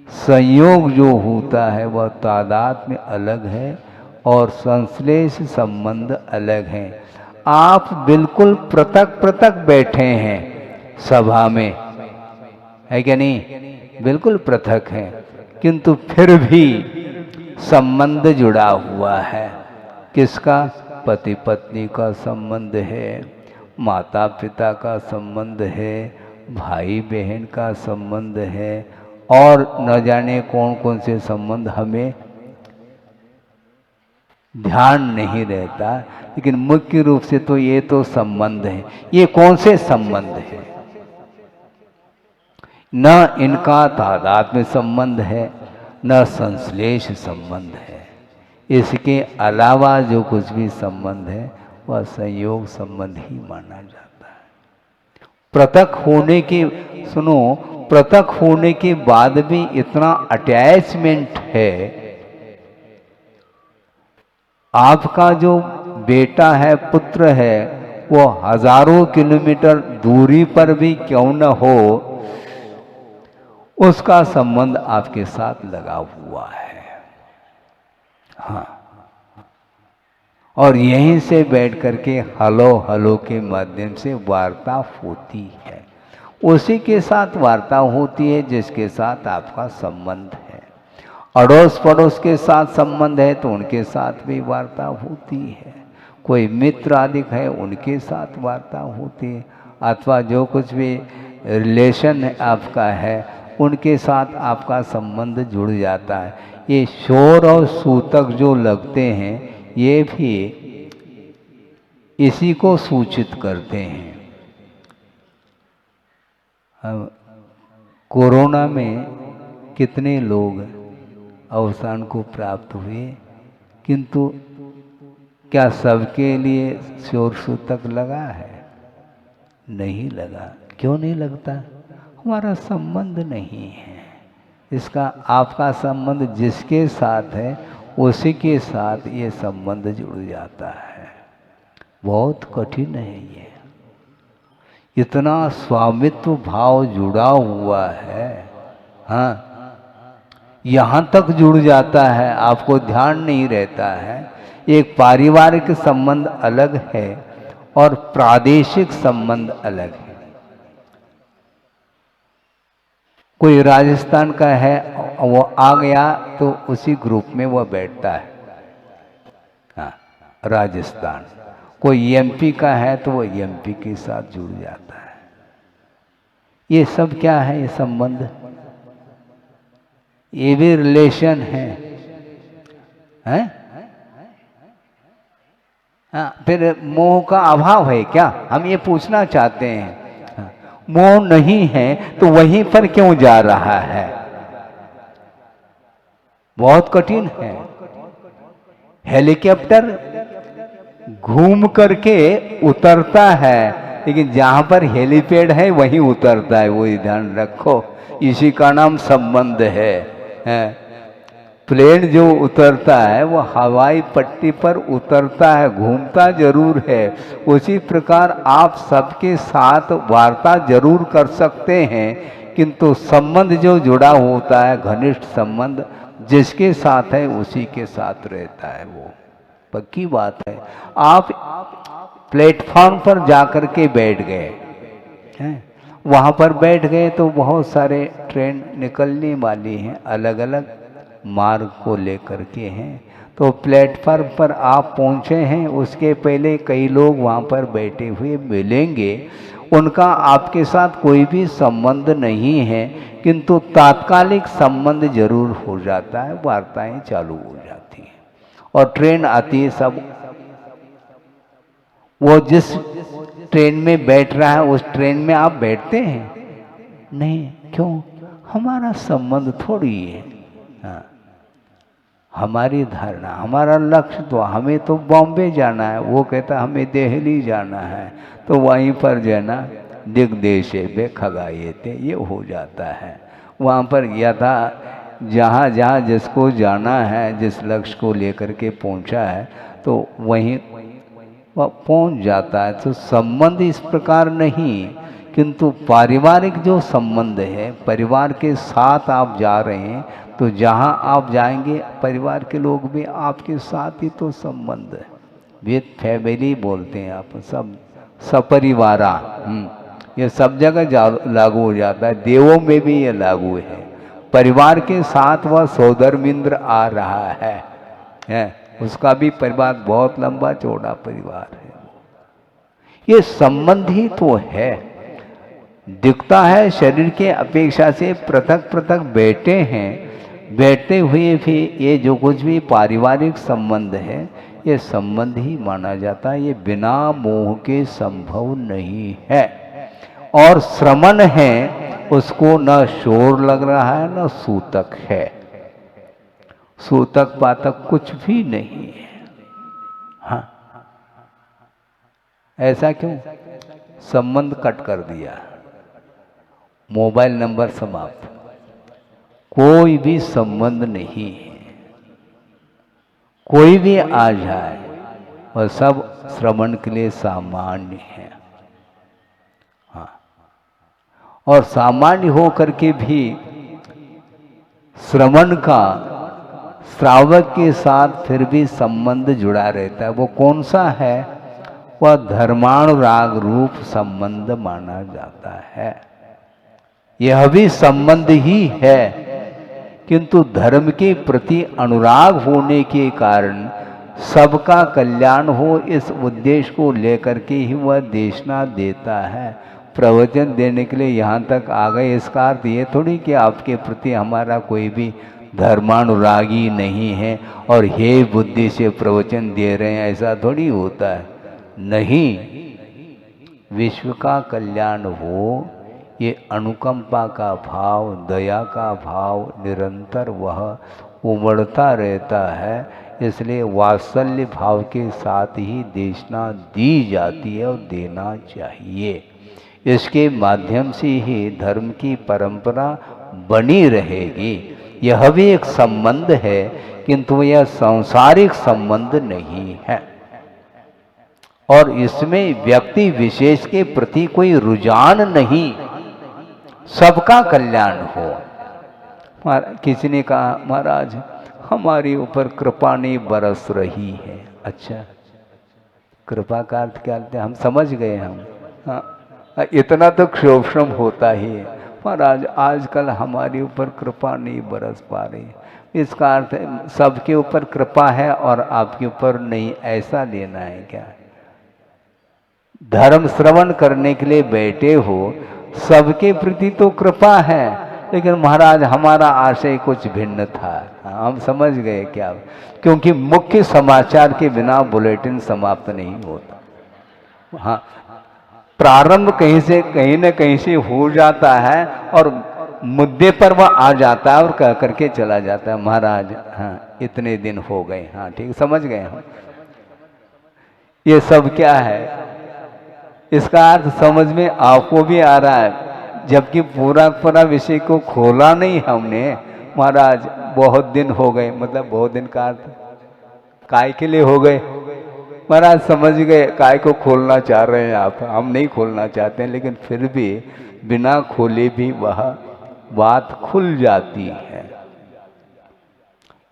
Speaker 3: संयोग जो होता है वह तादात्म्य अलग है और संश्लेष संबंध अलग है। आप बिल्कुल पृथक पृथक बैठे हैं सभा में, है क्या नहीं? बिल्कुल पृथक है, किंतु फिर भी संबंध जुड़ा हुआ है। किसका? पति पत्नी का संबंध है, माता पिता का संबंध है, भाई बहन का संबंध है, और न जाने कौन कौन से संबंध हमें ध्यान नहीं रहता, लेकिन मुख्य रूप से तो ये तो संबंध है। ये कौन से संबंध है? न इनका तादाद में संबंध है, न संश्लेष संबंध है। इसके अलावा जो कुछ भी संबंध है वह संयोग संबंध ही माना जाता है। पृथक होने के, सुनो, पृथक होने के बाद भी इतना अटैचमेंट है। आपका जो बेटा है, पुत्र है, वो हजारों किलोमीटर दूरी पर भी क्यों न हो, उसका संबंध आपके साथ लगा हुआ है। हाँ, और यहीं से बैठ करके हलो हलो के माध्यम से वार्ता होती है। उसी के साथ वार्ता होती है जिसके साथ आपका संबंध है। अड़ोस पड़ोस के साथ संबंध है तो उनके साथ भी वार्ता होती है। कोई मित्र आदि है उनके साथ वार्ता होती है, अथवा जो कुछ भी रिलेशन आपका है उनके साथ आपका संबंध जुड़ जाता है। ये शोर और सूतक जो लगते हैं ये भी इसी को सूचित करते हैं। कोरोना में कितने लोग अवसान को प्राप्त हुए, किंतु क्या सबके लिए शोर सूतक लगा है? नहीं लगा। क्यों नहीं लगता? हमारा संबंध नहीं है। इसका आपका संबंध जिसके साथ है उसी के साथ ये संबंध जुड़ जाता है। बहुत कठिन है ये, इतना स्वामित्व भाव जुड़ा हुआ है। हाँ, यहाँ तक जुड़ जाता है, आपको ध्यान नहीं रहता है। एक पारिवारिक संबंध अलग है और प्रादेशिक संबंध अलग है। कोई राजस्थान का है, वो आ गया तो उसी ग्रुप में वो बैठता है। हाँ, राजस्थान। कोई एमपी का है तो वो एमपी के साथ जुड़ जाता है। ये सब क्या है? ये संबंध, ये भी रिलेशन है, हैं? हाँ, फिर मोह का अभाव है क्या? हम ये पूछना चाहते हैं। हाँ, मोह नहीं है तो वहीं पर क्यों जा रहा है? बहुत कठिन है। हेलीकॉप्टर घूम करके उतरता है, लेकिन जहां पर हेलीपैड है वहीं उतरता है। वो ध्यान रखो, इसी का नाम संबंध है। प्लेन जो उतरता है वो हवाई पट्टी पर उतरता है, घूमता जरूर है। उसी प्रकार आप सबके साथ वार्ता जरूर कर सकते हैं, किंतु संबंध जो जुड़ा होता है, घनिष्ठ संबंध जिसके साथ है उसी के साथ रहता है। वो पक्की बात है। आप प्लेटफॉर्म पर जाकर के बैठ गए हैं, वहाँ पर बैठ गए तो बहुत सारे ट्रेन निकलने वाली हैं, अलग अलग मार्ग को लेकर के हैं। तो प्लेटफॉर्म पर आप पहुँचे हैं, उसके पहले कई लोग वहाँ पर बैठे हुए मिलेंगे। उनका आपके साथ कोई भी संबंध नहीं है, किंतु तात्कालिक संबंध जरूर हो जाता है, वार्ताएं चालू हो जाती हैं और ट्रेन आती है। सब वो जिस ट्रेन में बैठ रहा है उस ट्रेन में आप बैठते हैं? नहीं। क्यों? हमारा संबंध थोड़ी है। हाँ, हमारी धारणा, हमारा लक्ष्य तो, हमें तो बॉम्बे जाना है, वो कहता हमें दिल्ली जाना है, तो वहीं पर जो है ना दिग्देशे बे खगाएते, ये हो जाता है। वहाँ पर यथा जहाँ जहाँ जिसको जाना है, जिस लक्ष्य को लेकर के पहुँचा है, तो वहीं वह पहुँच जाता है। तो संबंध इस प्रकार नहीं, किंतु पारिवारिक जो संबंध है, परिवार के साथ आप जा रहे हैं तो जहाँ आप जाएंगे परिवार के लोग भी आपके साथ ही तो संबंध है। विद फैमिली बोलते हैं आप, सब सपरिवारा। ये सब जगह लागू हो जाता है, देवों में भी ये लागू है। परिवार के साथ वह सौधर्मिंद्र आ रहा है, उसका भी परिवार बहुत लंबा चौड़ा परिवार है। ये संबंध ही तो है, दिखता है शरीर के अपेक्षा से पृथक पृथक बैठे हैं, बैठते हुए भी ये जो कुछ भी पारिवारिक संबंध है ये संबंध ही माना जाता है। ये बिना मोह के संभव नहीं है। और श्रमण है उसको न शोर लग रहा है न सूतक है, सूतक पातक कुछ भी नहीं है। हाँ, ऐसा क्यों? संबंध कट कर दिया, मोबाइल नंबर समाप्त, कोई भी संबंध नहीं है। कोई भी आ जाए वह सब श्रवण के लिए सामान्य है। हाँ, और सामान्य हो करके भी श्रवण का श्रावक के साथ फिर भी संबंध जुड़ा रहता है। वो कौन सा है? वह धर्मानुराग रूप संबंध माना जाता है। यह भी संबंध ही है, किंतु धर्म के प्रति अनुराग होने के कारण सबका कल्याण हो इस उद्देश्य को लेकर के ही वह देशना देता है। प्रवचन देने के लिए यहाँ तक आ गए, इसका अर्थ ये थोड़ी कि आपके प्रति हमारा कोई भी धर्मानुरागी नहीं है और हे बुद्धि से प्रवचन दे रहे हैं, ऐसा थोड़ी होता है। नहीं, विश्व का कल्याण हो ये अनुकंपा का भाव, दया का भाव निरंतर वह उमड़ता रहता है। इसलिए वात्सल्य भाव के साथ ही देशना दी जाती है और देना चाहिए। इसके माध्यम से ही धर्म की परंपरा बनी रहेगी। यह भी एक संबंध है, किंतु यह सांसारिक संबंध नहीं है और इसमें व्यक्ति विशेष के प्रति कोई रुझान नहीं, सबका कल्याण हो। किसी ने कहा महाराज हमारे ऊपर कृपा नहीं बरस रही है। अच्छा, कृपा का अर्थ क्या है? हम समझ गए हम। हाँ, इतना तो क्षोभम होता ही है महाराज, आजकल हमारे ऊपर कृपा नहीं बरस पा रही। इसका अर्थ है सबके ऊपर कृपा है और आपके ऊपर नहीं, ऐसा लेना है क्या? धर्म श्रवण करने के लिए बैठे हो, सबके प्रति तो कृपा है, लेकिन महाराज हमारा आशय कुछ भिन्न था। हम समझ गए क्या? क्योंकि मुख्य समाचार के बिना बुलेटिन समाप्त नहीं होता। हाँ, प्रारंभ कहीं से कहीं न कहीं से हो जाता है और मुद्दे पर वह आ जाता है और कह करके चला जाता है महाराज हाँ इतने दिन हो गए। हाँ ठीक, समझ गए हम। ये सब क्या है? इसका अर्थ समझ में आपको भी आ रहा है, जबकि पूरा विषय को खोला नहीं हमने। महाराज बहुत दिन हो गए, मतलब बहुत दिन का अर्थ काय के लिए हो गए? महाराज समझ गए काय को खोलना चाह रहे हैं आप, हम नहीं खोलना चाहते हैं, लेकिन फिर भी बिना खोले भी वह बात खुल जाती है।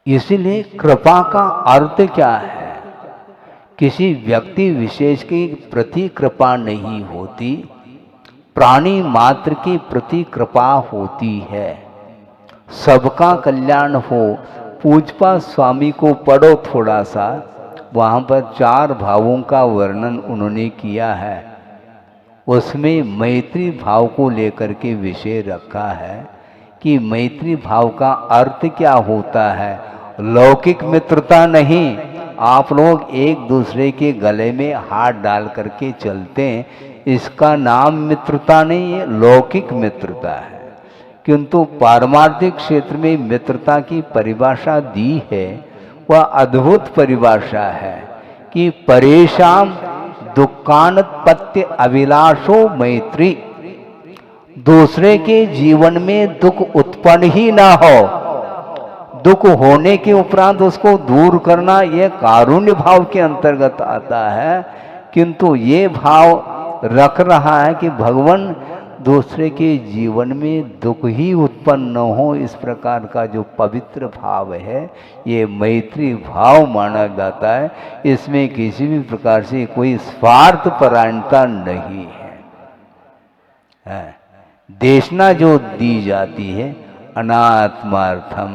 Speaker 3: इसीलिए कृपा का अर्थ क्या है? किसी व्यक्ति विशेष के प्रति कृपा नहीं होती, प्राणी मात्र के प्रति कृपा होती है। सबका कल्याण हो। पूजपा स्वामी को पढ़ो थोड़ा सा, वहाँ पर 4 भावों का वर्णन उन्होंने किया है। उसमें मैत्री भाव को लेकर के विषय रखा है कि मैत्री भाव का अर्थ क्या होता है। लौकिक मित्रता नहीं, आप लोग एक दूसरे के गले में हाथ डाल करके चलते हैं, इसका नाम मित्रता नहीं है, लौकिक मित्रता है। किंतु पारमार्थिक क्षेत्र में मित्रता की परिभाषा दी है, वह अद्भुत परिभाषा है कि परेशान दुखानुत्पत्ति अभिलाषो मैत्री। दूसरे के जीवन में दुख उत्पन्न ही ना हो, दुख होने के उपरांत उसको दूर करना, यह कारुण्य भाव के अंतर्गत आता है। किंतु ये भाव रख रहा है कि भगवान दूसरे के जीवन में दुख ही उत्पन्न न हो, इस प्रकार का जो पवित्र भाव है ये मैत्री भाव माना जाता है। इसमें किसी भी प्रकार से कोई स्वार्थ परायणता नहीं है। है। देशना जो दी जाती है अनात्मार्थम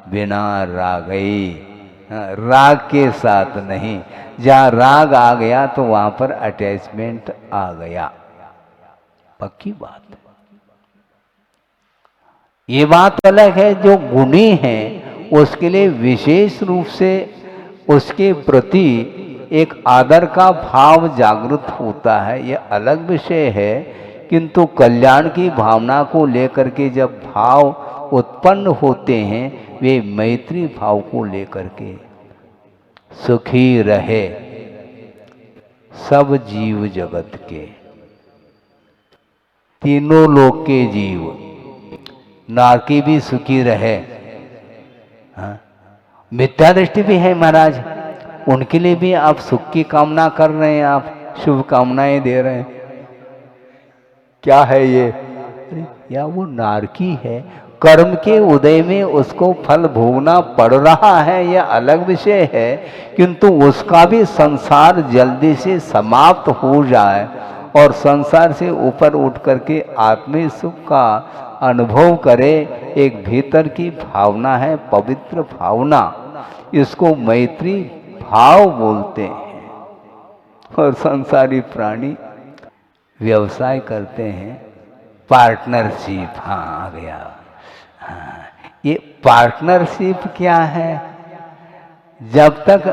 Speaker 3: बिना रागई, राग के साथ नहीं। जहाँ राग आ गया तो वहां पर अटैचमेंट आ गया, पक्की बात है। ये बात अलग है, जो गुणी है उसके लिए विशेष रूप से उसके प्रति एक आदर का भाव जागृत होता है, यह अलग विषय है। किंतु कल्याण की भावना को लेकर के जब भाव उत्पन्न होते हैं, वे मैत्री भाव को लेकर के, सुखी रहे सब जीव जगत के, तीनों लोक के जीव, नारकी भी सुखी रहे। हाँ? मिथ्या दृष्टि भी है महाराज, उनके लिए भी आप सुख की कामना कर रहे हैं, आप शुभ कामनाएं दे रहे हैं। क्या है ये? या वो नारकी है, कर्म के उदय में उसको फल भोगना पड़ रहा है, यह अलग विषय है। किंतु उसका भी संसार जल्दी से समाप्त हो जाए और संसार से ऊपर उठ करके आत्मीय सुख का अनुभव करे, एक भीतर की भावना है, पवित्र भावना, इसको मैत्री भाव बोलते हैं। और संसारी प्राणी व्यवसाय करते हैं, पार्टनरशिप। हाँ, आ गया। हाँ, ये पार्टनरशिप क्या है? जब तक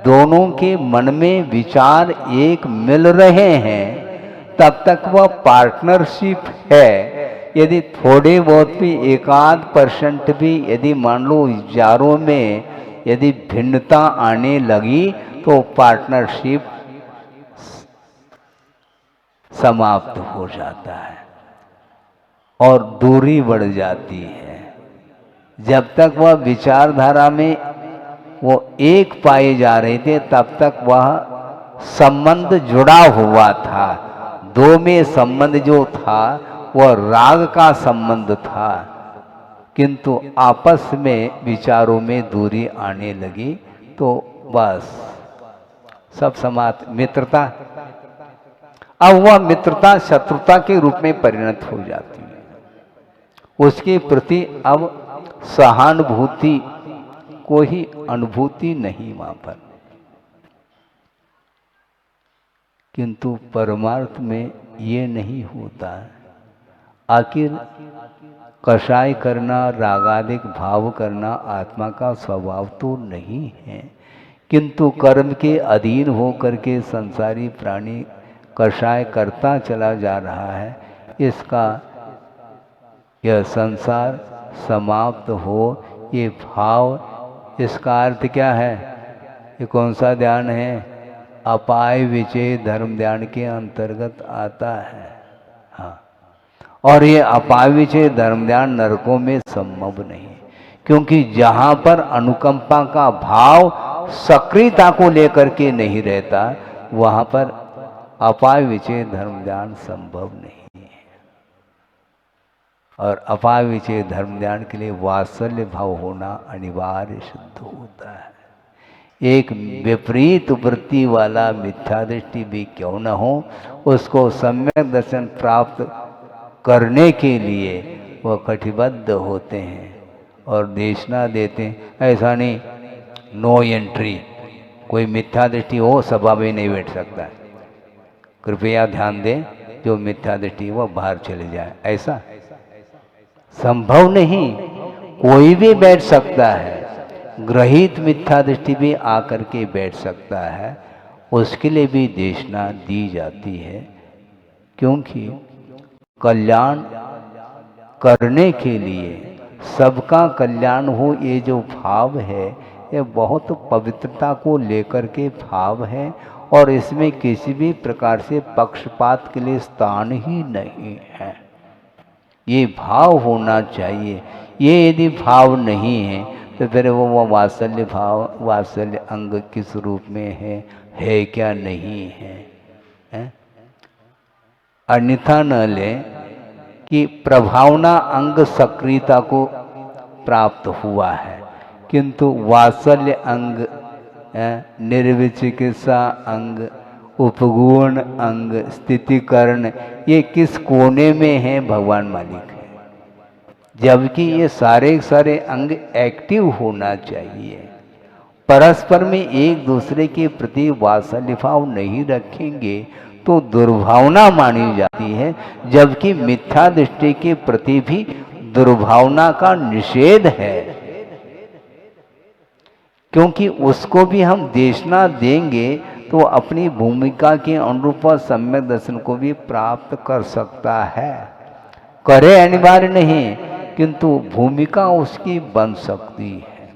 Speaker 3: दोनों के मन में विचार एक मिल रहे हैं तब तक वह पार्टनरशिप है। यदि थोड़े बहुत भी, 1-8% भी यदि मान लो विचारों में यदि भिन्नता आने लगी तो पार्टनरशिप समाप्त हो जाता है और दूरी बढ़ जाती है। जब तक वह विचारधारा में वो एक पाए जा रहे थे तब तक वह संबंध जुड़ा हुआ था। दो में संबंध जो था वह राग का संबंध था, किंतु आपस में विचारों में दूरी आने लगी तो बस सब समाप्त। मित्रता, अब वह मित्रता शत्रुता के रूप में परिणत हो जाती है। उसके प्रति अब सहानुभूति कोई अनुभूति नहीं वहां पर। किंतु परमार्थ में ये नहीं होता। आखिर कषाय करना, रागादिक भाव करना आत्मा का स्वभाव तो नहीं है, किंतु कर्म के अधीन हो करके संसारी प्राणी कषाय करता चला जा रहा है। इसका यह संसार समाप्त हो, ये भाव, इसका अर्थ क्या है? ये कौन सा ध्यान है? अपाय विचय धर्म ध्यान के अंतर्गत आता है। हाँ, और ये अपाय विचय धर्म ध्यान नरकों में संभव नहीं, क्योंकि जहाँ पर अनुकंपा का भाव सक्रियता को लेकर के नहीं रहता, वहाँ पर अपाय विचय धर्म ध्यान संभव नहीं है। और अपाय विचय धर्म ध्यान के लिए वात्सल्य भाव होना अनिवार्य सिद्ध होता है। एक विपरीत वृत्ति वाला मिथ्या दृष्टि भी क्यों न हो, उसको सम्यक दर्शन प्राप्त करने के लिए वह कटिबद्ध होते हैं और देशना देते हैं। ऐसा नहीं नो एंट्री, कोई मिथ्या दृष्टि हो सभा में नहीं बैठ सकता। कृपया ध्यान दें, जो मिथ्या दृष्टि वह बाहर चले जाए, ऐसा संभव नहीं। कोई भी बैठ सकता है, ग्रहित मिथ्या दृष्टि भी आकर के बैठ सकता है, उसके लिए भी देशना दी जाती है। क्योंकि कल्याण करने के लिए, सबका कल्याण हो, ये जो भाव है ये बहुत पवित्रता को लेकर के भाव है और इसमें किसी भी प्रकार से पक्षपात के लिए स्थान ही नहीं है। ये भाव होना चाहिए। ये यदि भाव नहीं है तो फिर वो वात्सल्य भाव, वात्सल्य अंग किस रूप में है क्या नहीं है? अन्यथा न ले कि प्रभावना अंग सक्रियता को प्राप्त हुआ है, किंतु वात्सल्य अंग, निर्विचिकित्सा अंग उपगुण, अंग, स्थितिकरण, ये किस कोने में है भगवान मालिक है। जबकि ये सारे सारे अंग एक्टिव होना चाहिए। परस्पर में एक दूसरे के प्रति वात्सल्य भाव नहीं रखेंगे तो दुर्भावना मानी जाती है, जबकि मिथ्या दृष्टि के प्रति भी दुर्भावना का निषेध है, क्योंकि उसको भी हम देशना देंगे तो अपनी भूमिका के अनुरूप सम्यक दर्शन को भी प्राप्त कर सकता है। करे अनिवार्य नहीं, किंतु भूमिका उसकी बन सकती है।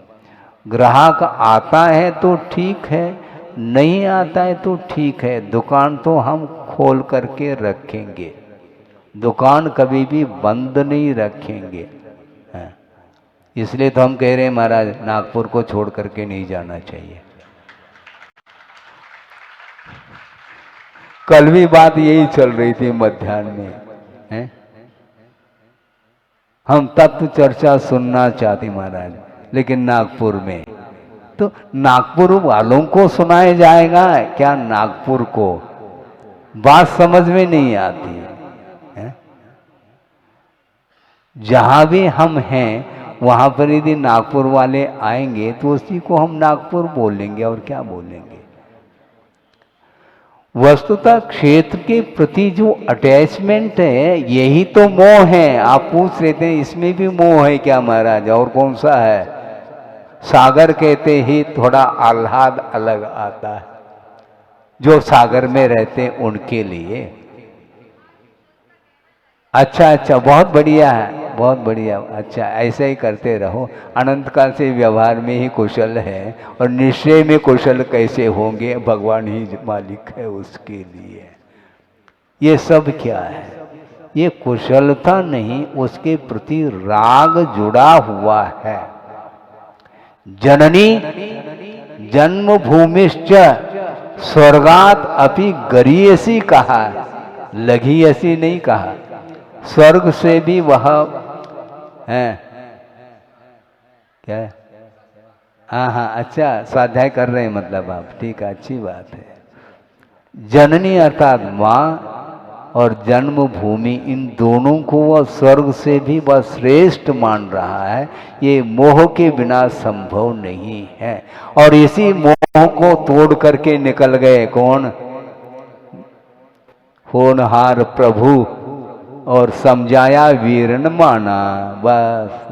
Speaker 3: ग्राहक आता है तो ठीक है, नहीं आता है तो ठीक है, दुकान तो हम खोल करके रखेंगे, दुकान कभी भी बंद नहीं रखेंगे। इसलिए तो हम कह रहे हैं महाराज नागपुर को छोड़ करके नहीं जाना चाहिए। कल भी बात यही चल रही थी मध्याह्न में, हैं? हम तत्व चर्चा सुनना चाहते महाराज, लेकिन नागपुर में तो नागपुर वालों को सुनाया जाएगा क्या? नागपुर को बात समझ में नहीं आती है। जहां भी हम हैं वहां पर यदि नागपुर वाले आएंगे तो उसी को हम नागपुर बोलेंगे, और क्या बोलेंगे। वस्तुतः क्षेत्र के प्रति जो अटैचमेंट है यही तो मोह है। आप पूछ रहे थे इसमें भी मोह है क्या महाराज? और कौन सा है? सागर कहते ही थोड़ा आह्लाद अलग आता है, जो सागर में रहते हैं उनके लिए। अच्छा अच्छा, बहुत बढ़िया है, बहुत बढ़िया। अच्छा, ऐसे ही करते रहो। अनंत काल से व्यवहार में ही कुशल है, और निश्चय में कुशल कैसे होंगे भगवान ही मालिक है उसके लिए। ये सब क्या है? ये कुशलता नहीं, उसके प्रति राग जुड़ा हुआ है। जननी जन्मभूमिश्च स्वर्गात अपि गरीयसी कहा, लघीयसी नहीं कहा। स्वर्ग से भी वह है क्या? हाँ हाँ, अच्छा स्वाध्याय कर रहे हैं मतलब आप, ठीक है, अच्छी बात है। जननी अर्थात माँ और जन्मभूमि, इन दोनों को वह स्वर्ग से भी वह श्रेष्ठ मान रहा है। ये मोह के बिना संभव नहीं है। और इसी मोह को तोड़ करके निकल गए कौन? होनहार प्रभु, और समझाया वीर न माना। बस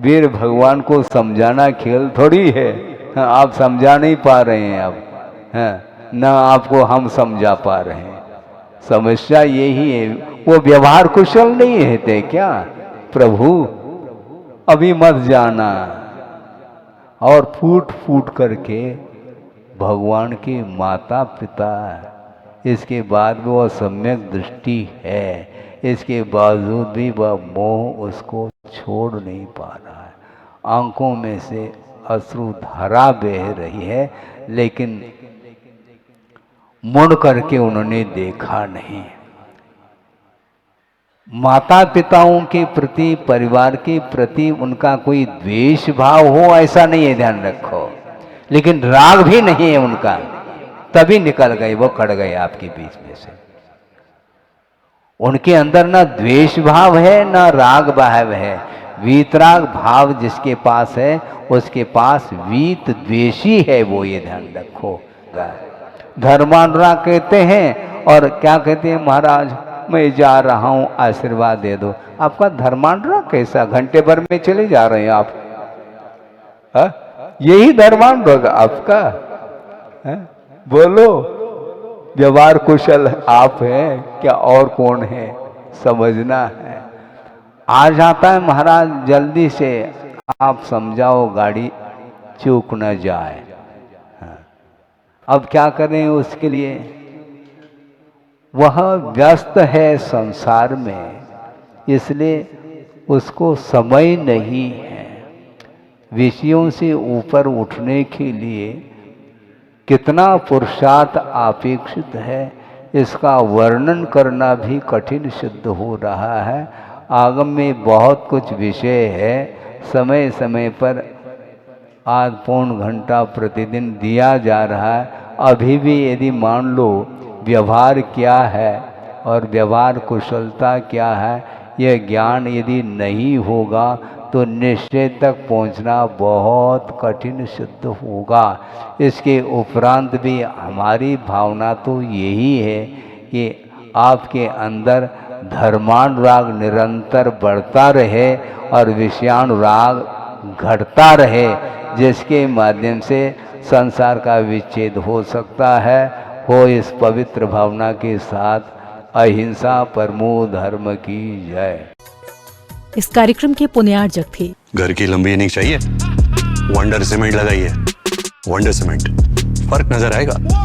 Speaker 3: वीर भगवान को समझाना खेल थोड़ी है। आप समझा नहीं पा रहे हैं अब, न आपको हम समझा पा रहे हैं। समस्या यही है, वो व्यवहार कुशल नहीं है थे क्या? प्रभु अभी मत जाना, और फूट फूट करके भगवान के माता पिता, इसके बाद भी वह सम्यक दृष्टि है, इसके बावजूद भी वह मोह उसको छोड़ नहीं पा रहा है। आंखों में से अश्रु धारा बह रही है, लेकिन मुड़ करके उन्होंने देखा नहीं। माता पिताओं के प्रति, परिवार के प्रति उनका कोई द्वेष भाव हो ऐसा नहीं है, ध्यान रखो, लेकिन राग भी नहीं है उनका, तभी निकल गए वो, कट गए आपके बीच में से। उनके अंदर ना द्वेष भाव है ना राग भाव है। वीतराग भाव जिसके पास है उसके पास वीत द्वेषी है वो, ये ध्यान रखो। धर्मानुराग कहते हैं, और क्या कहते हैं महाराज, मैं जा रहा हूं आशीर्वाद दे दो। आपका धर्मानुराग कैसा? घंटे भर में चले जा रहे हैं आप, यही धर्मानुराग आपका है? बोलो, व्यवहार कुशल आप हैं क्या और कौन है? समझना है। आ जाता है महाराज, जल्दी से आप समझाओ गाड़ी चूक न जाए। अब क्या करें उसके लिए? वह व्यस्त है संसार में, इसलिए उसको समय नहीं है। विषयों से ऊपर उठने के लिए कितना पुरुषार्थ अपेक्षित है, इसका वर्णन करना भी कठिन सिद्ध हो रहा है। आगम में बहुत कुछ विषय है, समय समय पर आध पौन घंटा प्रतिदिन दिया जा रहा है। अभी भी यदि मान लो व्यवहार क्या है और व्यवहार कुशलता क्या है, यह ज्ञान यदि नहीं होगा तो निश्चय तक पहुंचना बहुत कठिन सिद्ध होगा। इसके उपरांत भी हमारी भावना तो यही है कि आपके अंदर धर्मानुराग निरंतर बढ़ता रहे और विषयानुराग घटता रहे, जिसके माध्यम से संसार का विच्छेद हो सकता है। हो इस पवित्र भावना के साथ अहिंसा परमो धर्म की जय।
Speaker 1: इस कार्यक्रम के पुण्यार्जक थे
Speaker 2: घर की लंबी इनिंग चाहिए, वंडर सीमेंट लगाइए। वंडर सीमेंट, फर्क नजर आएगा।